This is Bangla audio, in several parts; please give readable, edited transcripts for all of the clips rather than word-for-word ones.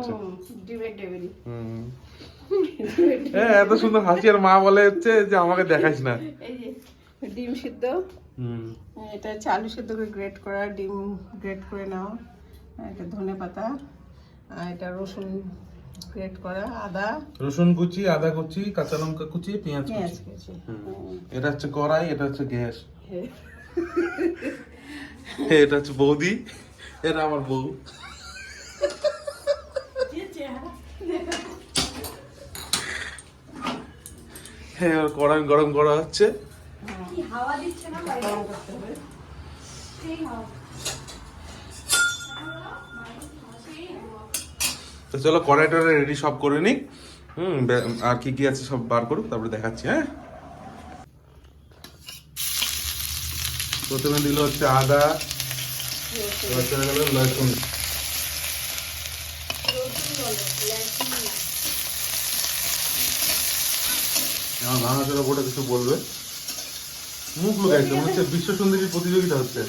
হচ্ছে। এত সুন্দর হাসি, আর মা বলে হচ্ছে যে আমাকে দেখাইস না। এই যে ডিম সিদ্ধ, এটা হচ্ছে আলু সিদ্ধ করে গ্রেট করা, ডিম গ্রেট করে নাও, এটা ধনে পাতা, আর এটা রসুন গ্রেট করা, আদা, রসুন কুচি, আদা কুচি, কাঁচা লঙ্কা কুচি, পেঁয়াজ পেঁয়াজ কুচি। কুচি। এটা হচ্ছে কড়াই, এটা হচ্ছে গ্যাস, হ্যাঁ। এটা হচ্ছে বৌদি, এটা আমার বউ। হ্যাঁ, এবার কড়াই গরম করা হচ্ছে। হাওয়া দিচ্ছে না বাইরে? গরম করতে হবে। সেই হাওয়া। তো চলো কড়াইটা রেডি সব করে নি। আর কি কি আছে সব বার করুক, তারপরে দেখাচ্ছি। হ্যাঁ, প্রথমে দিল হচ্ছে আদা, এবার চলে গেল লসুন। আমার ভাঙাচোরা ওটা কিছু বলবে, মুখ লুকাইছে, মনে হচ্ছে বিশ্ব সুন্দরী প্রতিযোগিতা হচ্ছে।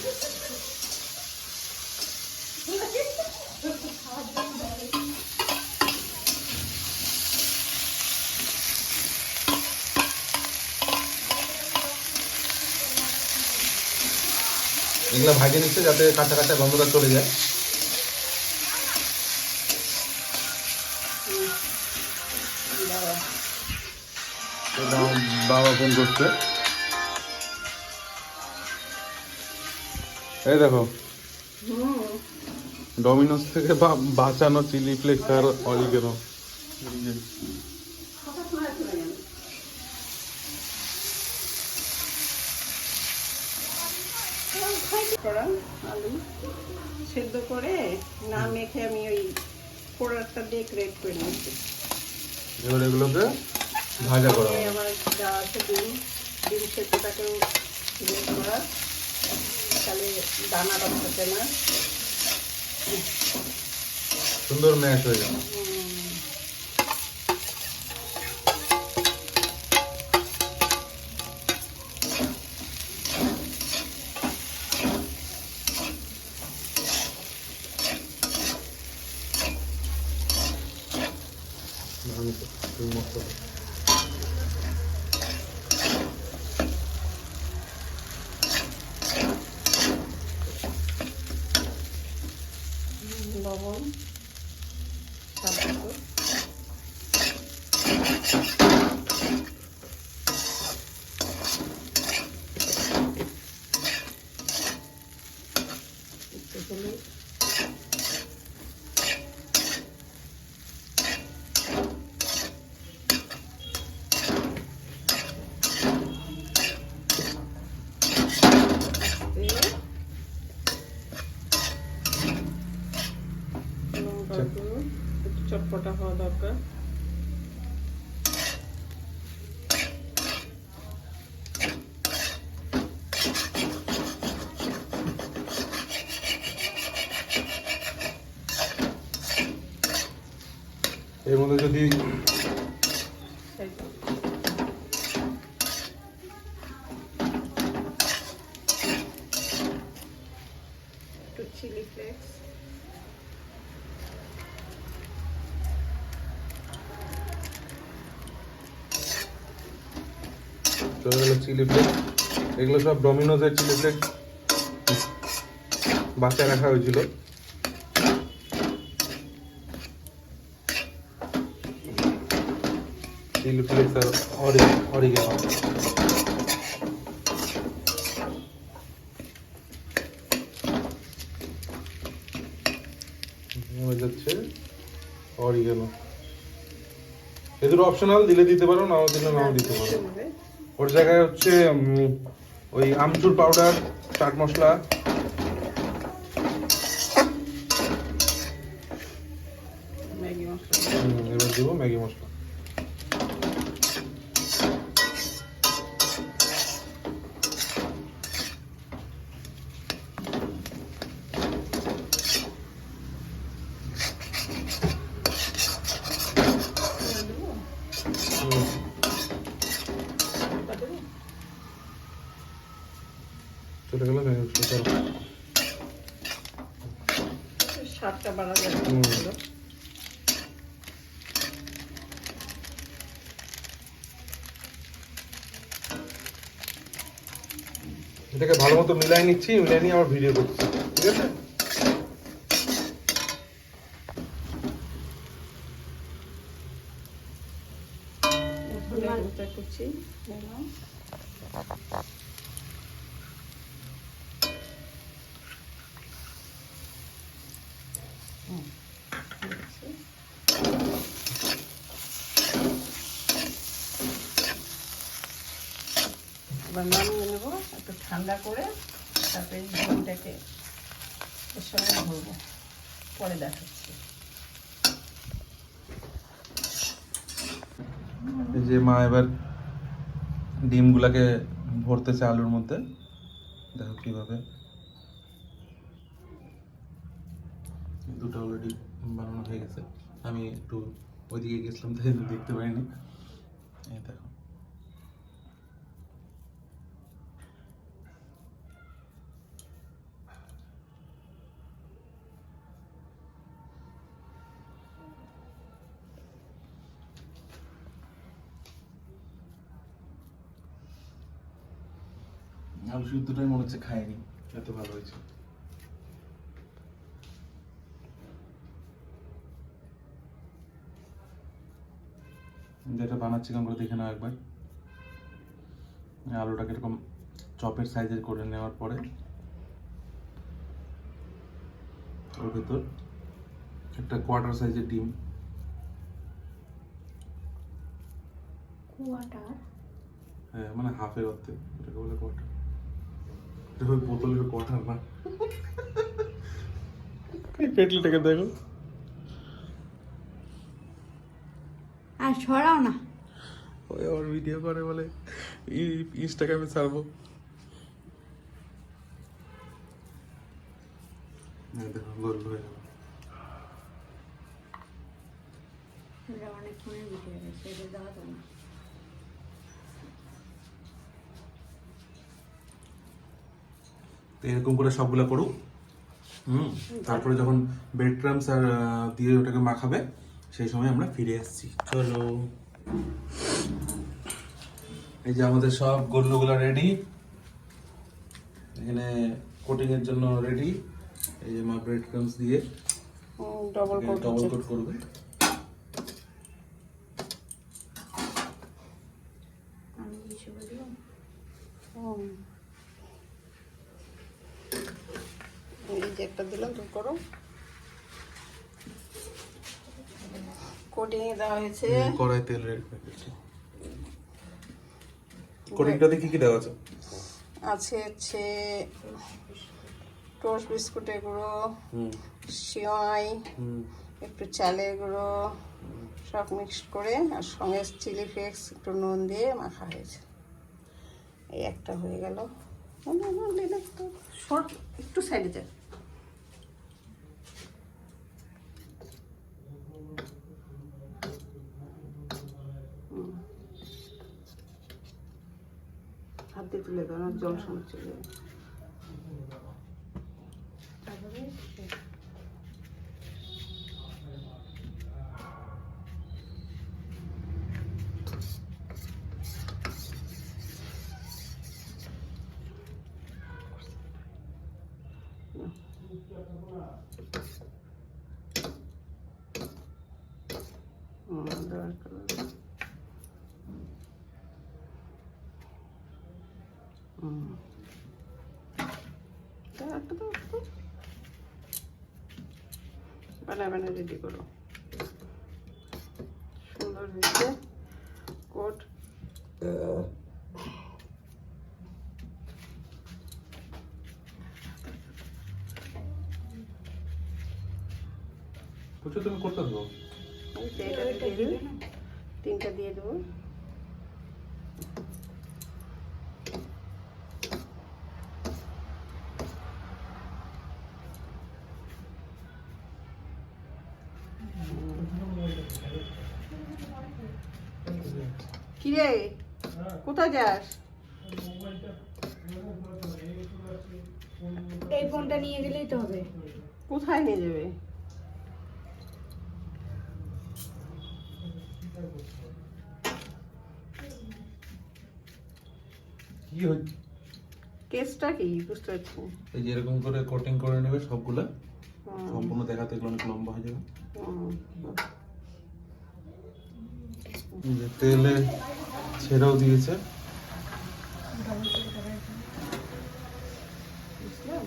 এগুলো ভাগে নিচ্ছে যাতে কাঁচা কাঁচা গন্ধটা চলে যায়। বাবা ফোন করছে, এই দেখো ডমিনোস থেকে বাঁচানো চিলি ফ্লেক্স আর অরিগেনো। করা আলু সেদ্ধ করে না মেখে আমি ওই পোড়াটা দিয়ে গ্রেট করে নিয়েছি। এবার এগুলোকে ভাজা করা হবে। আমার যা আছে ডিম সেদ্ধটাকেও গ্রেট করা, তাহলে দানাটা থাকে না, সুন্দর ম্যাশ হয়ে যাবে। লবণ, তারপর একটু হলুদ, একটু চটপটা হওয়া দরকার। এর মধ্যে যদি একটু চিলি ফ্লেক্স, চলে গেল চিলি ফ্লেক্স। এগুলো সব ডমিনোজের চিলি ফ্লেক্স বাচ্চা রাখা হয়েছিল। চিলি ফ্লেক্স আর অরিগেনো হয়ে যাচ্ছে। অরিগেনো এদের অপশনাল, দিলে দিতে পারো, নাও দিলে নাও দিতে পারো। ওর জায়গায় হচ্ছে ওই আমচুর পাউডার, চাট মশলা, ম্যাগি মশলা, এবার দেবো ম্যাগি মশলা। চলে গেল ম্যাগি মশলা। স্বাদটা বাড়া যাবে। এটাকে ভালো মতো মিলাই নিচ্ছি, মিলাই নিয়ে আবার ভিডিও করছি, ঠিক আছে? ধনে কুচি দিলাম। এবার নামিয়ে নেবো একটু ঠান্ডা করে, তারপরে ডিমটাকে এর সঙ্গে ভরবো, পরে দেখাচ্ছি। এই যে মা এবার ডিমগুলাকে ভরতেছে আলুর মধ্যে, দেখো কিভাবে। দুটো অলরেডি বানানো হয়ে গেছে, আমি একটু ওইদিকে গেছিলাম তাই দেখতে পারিনি। এই দেখো, আলু সিদ্ধটাই মনে হচ্ছে খাইনি, এত ভালো হয়েছে। যেটা বানাচ্ছিলাম করে দেখে নাও একবার। আলুটাকে এরকম চপের সাইজের করে নেওয়ার পরে ওর ভেতর একটা কোয়ার্টার সাইজের ডিম, কোয়াটার হ্যাঁ মানে হাফের অর্ধেক, এটাকে বলে কোয়ার্টার। এটা ওই বোতলের কোয়ার্টার না। এই পেটলিটাকে দেখো, আর ছড়াও না। ওই আমার ভিডিও করে বলে ইনস্টাগ্রামে ছাড়বো। দেখো গোল হয়ে গেল। এটা অনেকক্ষণের ভিডিও গেছে, এটা দেওয়া যাবে না। তো এরকম করে সবগুলো করুক। তারপরে যখন ব্রেড ক্রামস আর দিয়ে ওটাকে মাখাবে, সেই সময় আমরা ফিরে আসছি। চলো, এই যে আমাদের সব গোল্লগুলো রেডি, এখানে কোটিং এর জন্য রেডি। এই যে মা ব্রেড ক্রামস দিয়ে ডবল কোট করবে। আমি কিছু বললাম এই যে একটা দিলাম, তুমি করো। কোটিং দেওয়া হয়েছে, কড়াই তেল রেডি করে দিচ্ছি। কোটিংটাতে কি কি দেওয়া আছে? আছে হচ্ছে টোস্ট বিস্কুটের গুঁড়ো, হুম সিমাই, হুম একটু চালের গুঁড়ো, সব মিক্সড করে, আর সঙ্গে চিলি ফ্লেক্স একটু নুন দিয়ে মাখা হয়েছে। এই একটা হয়ে গেল। একটু শর্ট, একটু সাইডে যায়। হাত দিয়ে তুলে দাও, না জল সময় চলে যাবে। তারপরে বানায় রেডি করো, সুন্দর হয়েছে কোট। বুঝছো, তুমি করতে দেবো। তিনটা দিয়ে দেবো। কিরে, কোথায় যাস? এই ফোনটা নিয়ে গেলেই তো হবে। কোথায় নিয়ে যাবে? কি হচ্ছে? কেসটা কি বুঝতে পারছি না। এই যে এরকম করে কোটিং করে নেবে সবগুলা, হুম, সম্পূর্ণ দেখাতে এগুলো অনেক লম্বা হয়ে যাবে। হুম, এই যে তেলে ছেড়েও দিয়েছে। বুঝলাম।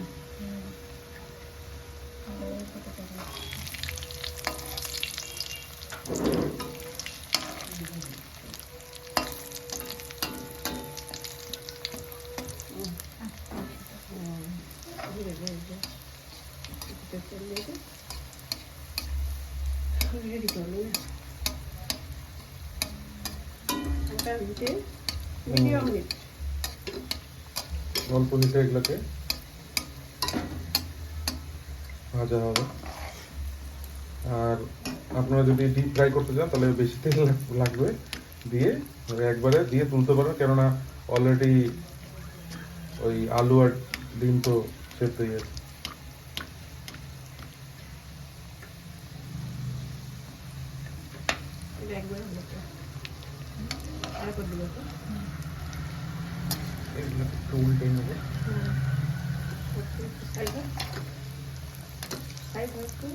ধীরে ধীরে ধীরে। কিছুটা তেল দিয়ে দে। রেডি করলি না? ওটা দিতে মিডিয়াম হিট। অল্প নিচে এগুলোকে ভাজা হবে। আর আপনারা যদি ডিপ ফ্রাই করতে চান তাহলে বেশি তেল লাগবে, দিয়ে একবারে দিয়ে তুলতে পারেন, কেননা অলরেডি ওই আলু আর ডিম তো সেদ্ধ হয়ে গেছে। এটা একবার হলো তো। আরেকবার দিলে তো। এগুলো একটু উল্টে নেবো। সাইড হোক। সাইড হোক তো।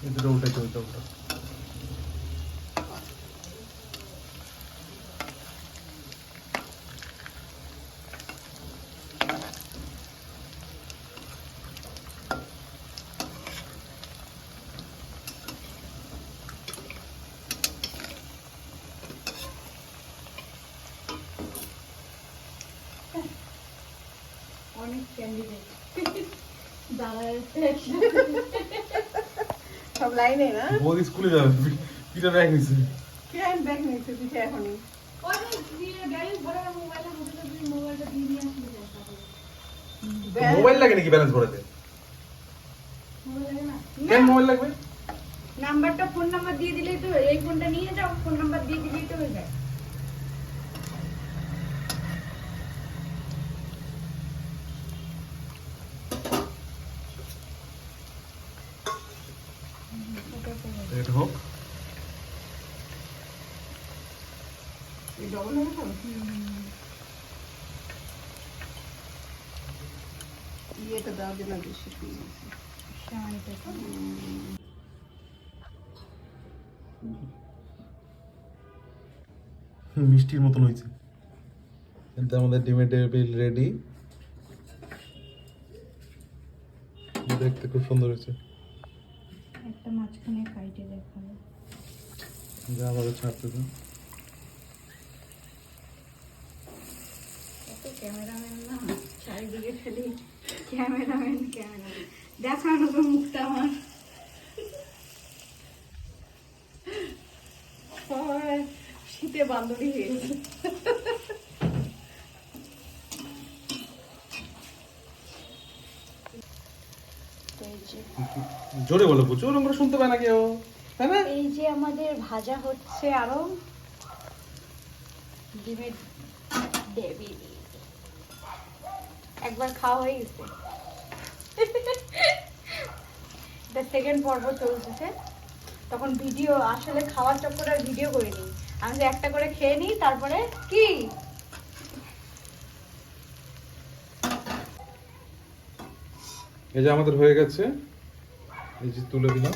এই দুটো উল্টে চলতে ওটা। অনেক ক্যান্ডিডেট দাঁড়া সব লাইনে না? বৌদি স্কুলে যাবে, পিঠা ব্যাগ নিছে। কে আমি ব্যাগ নিয়েছি পিঠে এখনই। মোবাইল লাগে নাকি ব্যালেন্স ভরাতে? কেন মোবাইল লাগবে? নাম্বারটা ফোন নাম্বার দিয়ে দিলেই তো, এই ফোনটা নিয়ে যাও, ফোন নাম্বার দিয়ে দিলেই তো হয়ে যায়। এটা হোক। এই ডবল হবে তো? ইয়েটা দাও দিন না বেশি দিয়েছি। সময়টা তো মিষ্টির মতন হয়েছে। কিন্তু আমাদের ডিমের টেবিল রেডি, দেখতে খুব সুন্দর হয়েছে। একটা মাঝখানে কাইটে দেখাবে। যা আমাদের ছাড়তে দিন। এত ক্যামেরাম্যান না, চারিদিকে খালি ক্যামেরাম্যান ক্যামেরাম্যান, দেখানো তো মুখটা আমার। সবাই শীতে বান্ধবী হয়ে গেছে। জোরে বলো, প্রচুর ওরকম করে শুনতে পায় না কেউ, তাই না? এই যে আমাদের ভাজা হচ্ছে, আরো ডিমের ডেবি একবার খাওয়া হয়ে গেছে, এটা সেকেন্ড পর্ব চলতেছে। তখন ভিডিও আসলে খাওয়ার চক্করে আর ভিডিও করিনি, আমি যে একটা করে খেয়ে নিই, তারপরে কি এই যে আমাদের হয়ে গেছে, এই যে তুলে দিলাম।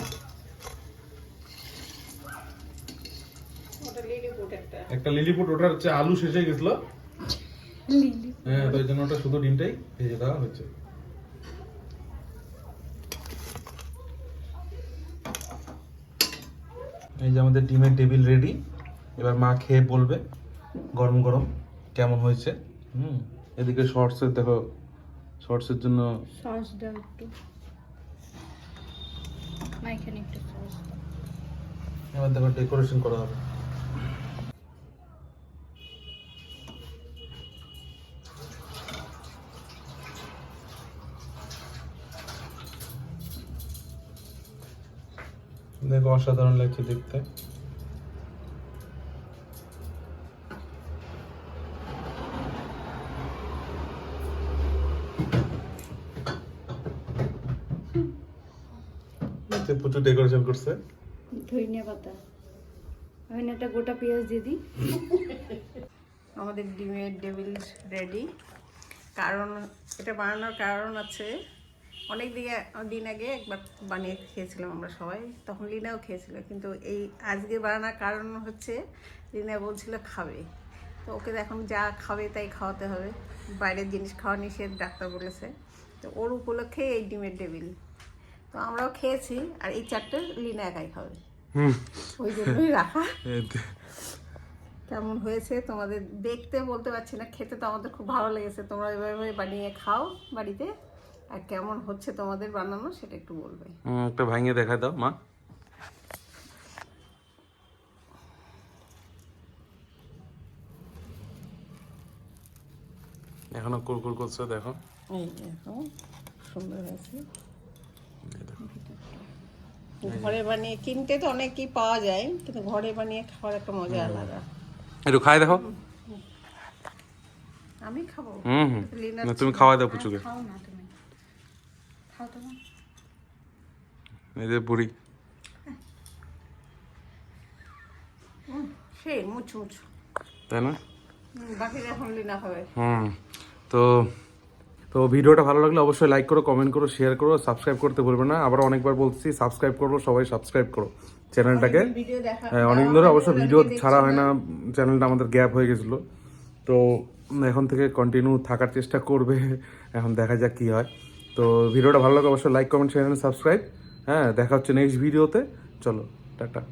ওটা লিলিপুট একটা। একটা লিলিপুট, ওটা হচ্ছে আলু শেষ হয়ে গেছিল, হ্যাঁ, তো এই জন্য ওটা শুধু ডিমটাই ভেজে দেওয়া হয়েছে। এই যে আমাদের ডিমের টেবিল রেডি। এবার মা খেয়ে বলবে গরম গরম কেমন হয়েছে। এদিকে শর্টসের দেখো, শর্টসের জন্য সস দাও একটু, না এখানে একটু সস দাও। এবার দেখো ডেকোরেশন করা হবে। দেখো অসাধারণ লাগছে দেখতে। প্রচুর ডেকোরেশন করছে। ধনিয়া পাতা আমি একটা গোটা পেঁয়াজ দিয়ে দিই। আমাদের ডিমের টেবিল রেডি। কারণ এটা বানানোর কারণ আছে, অনেক দিন আগে একবার বানিয়ে খেয়েছিলাম আমরা সবাই, তখন লিনাও খেয়েছিল। কিন্তু এই আজকে বানানোর কারণ হচ্ছে লিনা বলছিল খাবে, তো ওকে এখন যা খাবে তাই খাওয়াতে হবে, বাইরের জিনিস খাওয়া নিষেধ ডাক্তার বলেছে। তো ওর উপলক্ষে এই ডিমের টেবিল, তো আমরাও খেয়েছি। আর এই চারটে লিনা একাই খাবে, ওই জন্যই রাখা। কেমন হয়েছে তোমাদের দেখতে বলতে পারছি না, খেতে তো আমাদের খুব ভালো লেগেছে। তোমরা এভাবে বানিয়ে খাও বাড়িতে, আর কেমন হচ্ছে তোমাদের বানানো সেটা একটু বলবে। একটা ভাঙিয়ে দেখা দাও মা। এখনো কুরকুর করছে, দেখো। এই দেখো সুন্দর হয়েছে। ঘরে বানিয়ে, কিনতে তো অনেকই পাওয়া যায়, কিন্তু ঘরে বানিয়ে খাওয়ার একটা মজা আলাদা। একটু খাই দেখো। আমি খাবো। লিনা না, তুমি খাওয়াই দাও পুচুকে। খাও না তুমি, খাও তো না। এই যে বুড়ি। সেই মুচমুচ, তাই না? বাকি এখন লিনা খাবে। তো তো ভিডিওটা ভালো লাগলে অবশ্যই লাইক করো, কমেন্ট করো, শেয়ার করো, সাবস্ক্রাইব করতে ভুলবে না। আবার অনেকবার বলছি সাবস্ক্রাইব করো, সবাই সাবস্ক্রাইব করো চ্যানেলটাকে। ভিডিও দেখা অনেকদিন ধরে অবশ্য ভিডিও ছাড়া হয় না, চ্যানেলটা আমাদের গ্যাপ হয়ে গেছিলো। তো এখন থেকে কন্টিনিউ থাকার চেষ্টা করবে, এখন দেখা যাক কী হয়। তো ভিডিওটা ভালো লাগে অবশ্যই লাইক কমেন্ট শেয়ার সাবস্ক্রাইব। হ্যাঁ, দেখা হচ্ছে নেক্সট ভিডিওতে। চলো টাটা।